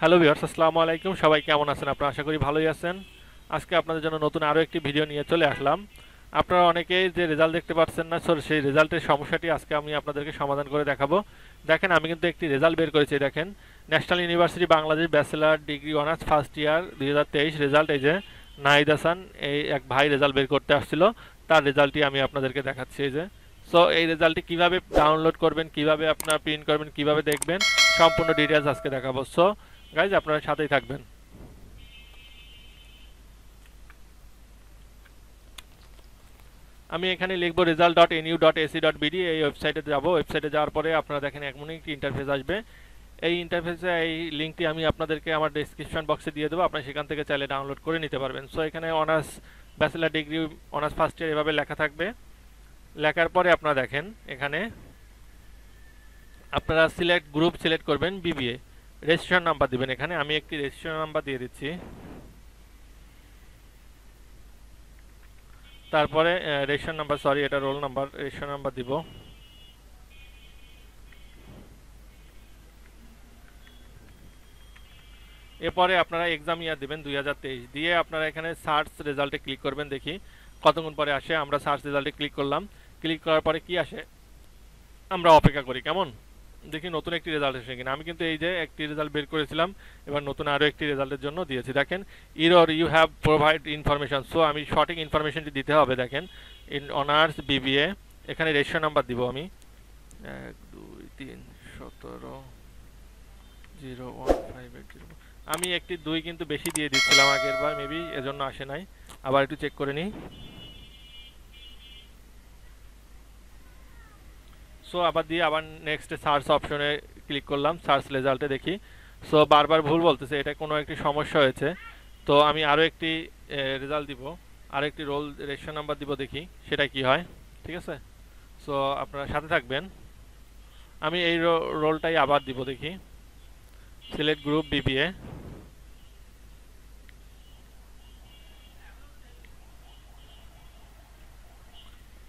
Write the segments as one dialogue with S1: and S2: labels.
S1: Hello viewers, আসসালামু আলাইকুম। সবাই কেমন আছেন? আপনারা আশা করি ভালোই আছেন। আজকে আপনাদের জন্য নতুন আরও একটি ভিডিও নিয়ে চলে আসলাম। আপনারা অনেকেই যে রেজাল্ট দেখতে পাচ্ছেন না, সেই রেজাল্টের সমস্যাটি আজকে আমি আপনাদেরকে সমাধান করে দেখাবো। দেখেন, আমি কিন্তু একটি রেজাল্ট বের করেছি। দেখেন, national university Bangladesh bachelor degree honours first year 2023 result. এই যে নাহিদ হাসান, এই এক ভাই রেজাল্ট বের করতে আসছিল, তার রেজাল্টটি আমি আপনাদেরকে দেখাচ্ছি। এই যে সো এই রেজাল্টটি কীভাবে ডাউনলোড করবেন, কিভাবে আপনারা প্রিন্ট করবেন, কিভাবে দেখবেন, সম্পূর্ণ ডিটেলস আজকে দেখাবো। সো গাইজ, আপনারা সাথেই থাকবেন। আমি এখানে লিখবো result.nu.ac.bd। এই ওয়েবসাইটে যাব। ওয়েবসাইটে যাওয়ার পরে আপনারা দেখেন এমন একটি ইন্টারফেস আসবে। এই ইন্টারফেসে এই লিঙ্কটি আমি আপনাদেরকে আমার ডেসক্রিপশন বক্সে দিয়ে দেবো, আপনারা সেখান থেকে চাইলে ডাউনলোড করে নিতে পারবেন। সো এখানে honours bachelor degree honours first year এভাবে লেখা থাকবে। লেখার পরে আপনারা দেখেন এখানে আপনারা গ্রুপ সিলেক্ট করবেন বিবিএ, রেজিস্ট্রেশন নাম্বার দিবেন। এখানে আমি একটি রেজিস্ট্রেশন নাম্বার দিয়ে দিচ্ছি। তারপরে রেজিস্ট্রেশন নাম্বার, সরি এটা রোল নাম্বার, রেজিস্ট্রেশন নাম্বার দিব। এরপরে আপনারা এক্সাম ইয়ার দিবেন 2023 দিয়ে আপনারা এখানে সার্চ রেজাল্টে ক্লিক করবেন। দেখি কতক্ষণ পরে আসে। আমরা সার্চ রেজাল্টে ক্লিক করলাম। ক্লিক করার পরে কি আসে আমরা অপেক্ষা করি। কেমন দেখি নতুন একটি রেজাল্ট এসে কিনা। আমি কিন্তু এই যে একটি রেজাল্ট বের করেছিলাম, এবার নতুন আরও একটি রেজাল্টের জন্য দিয়েছি। দেখেন, you have provide information. So আমি সঠিক ইনফরমেশনটি দিতে হবে। দেখেন, ইন অনার্স বিবিএ, এখানে রেজিস্ট্রেশন নাম্বার দিব আমি 123170158। আমি একটি 2 কিন্তু বেশি দিয়ে দিচ্ছিলাম আগের বার, মেবি এজন্য আসে নাই। আবার একটু চেক করে নিই। সো আবার দিয়ে আবার নেক্সট সার্চ অপশনে ক্লিক করলাম। সার্চ রেজাল্টে দেখি সো বারবার ভুল বলতেছে, এটা কোনো একটি সমস্যা হয়েছে। তো আমি আরও একটি রেজাল্ট দিব, আরও একটি রোল রেজিস্ট্রেশন নাম্বার দিব, দেখি সেটা কি হয়। ঠিক আছে, সো আপনারা সাথে থাকবেন। আমি এই রোলটাই আবার দিব, দেখি সিলেক্ট গ্রুপ বিবিএ।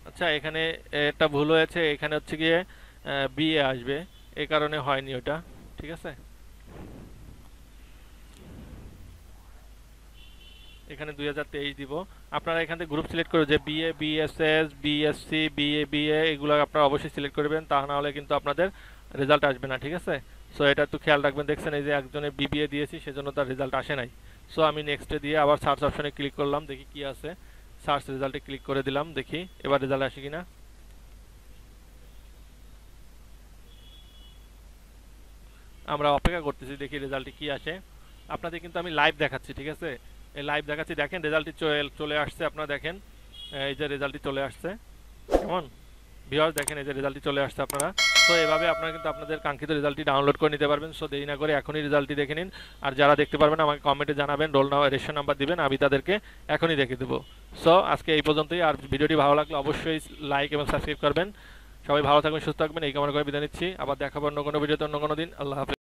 S1: আচ্ছা, এখানে একটা ভুল হয়েছে। এখানে হচ্ছে গিয়ে বিএ আসবে, এই কারণে হয়নি ওটা। ঠিক আছে, এখানে 2023 দিব। আপনারা এখান থেকে গ্রুপ সিলেক্ট করে যে বিএ, বিএসএস, বিএসসি, বিএ এগুলো আপনারা অবশ্যই সিলেক্ট করবেন, তা না হলে কিন্তু আপনাদের রেজাল্ট আসবে না। ঠিক আছে, সো এটা একটু খেয়াল রাখবেন। দেখছেন এই যে একজনের বিবিএ দিয়েছি, সেজন্য তার রেজাল্ট আসে নাই। সো আমি নেক্সটে দিয়ে আবার সার্চ অপশনে ক্লিক করলাম, দেখি কি আছে। সার্চ রেজাল্টে ক্লিক করে দিলাম, দেখি এবার রেজাল্ট আসে কিনা। আমরা অপেক্ষা করতেছি, দেখি রেজাল্টটি কি আসে। আপনাদের কিন্তু আমি লাইভ দেখাচ্ছি। ঠিক আছে, এই লাইভ দেখাচ্ছি। দেখেন রেজাল্টটি চলে আসছে। আপনারা দেখেন এই যে রেজাল্টটি চলে আসছে। কেমন ভিউয়ার্স, দেখেন এই যে রেজাল্টটি চলে আসছে আপনারা। তো এভাবে আপনারা কিন্তু আপনাদের কাঙ্ক্ষিত রেজাল্টটি ডাউনলোড করে নিতে পারবেন। সো দেরি না করে এখনই রেজাল্টটি দেখে নিন। আর যারা দেখতে পারবেন আমাকে কমেন্টে জানাবেন, রোল নাম্বার রেজিস্ট্রেশন নাম্বার দিবেন, আমি তাদেরকে এখনই দেখে দেবো। সো আজকে এই পর্যন্তই। আর ভিডিওটি ভালো লাগলে অবশ্যই লাইক এবং সাবস্ক্রাইব করবেন। সবাই ভালো থাকবেন, সুস্থ থাকবেন, এই কামনা করে বিদায় নিচ্ছি। আবার দেখাবো অন্য কোনো ভিডিওতে অন্য কোনো দিন। আল্লাহ হাফেজ।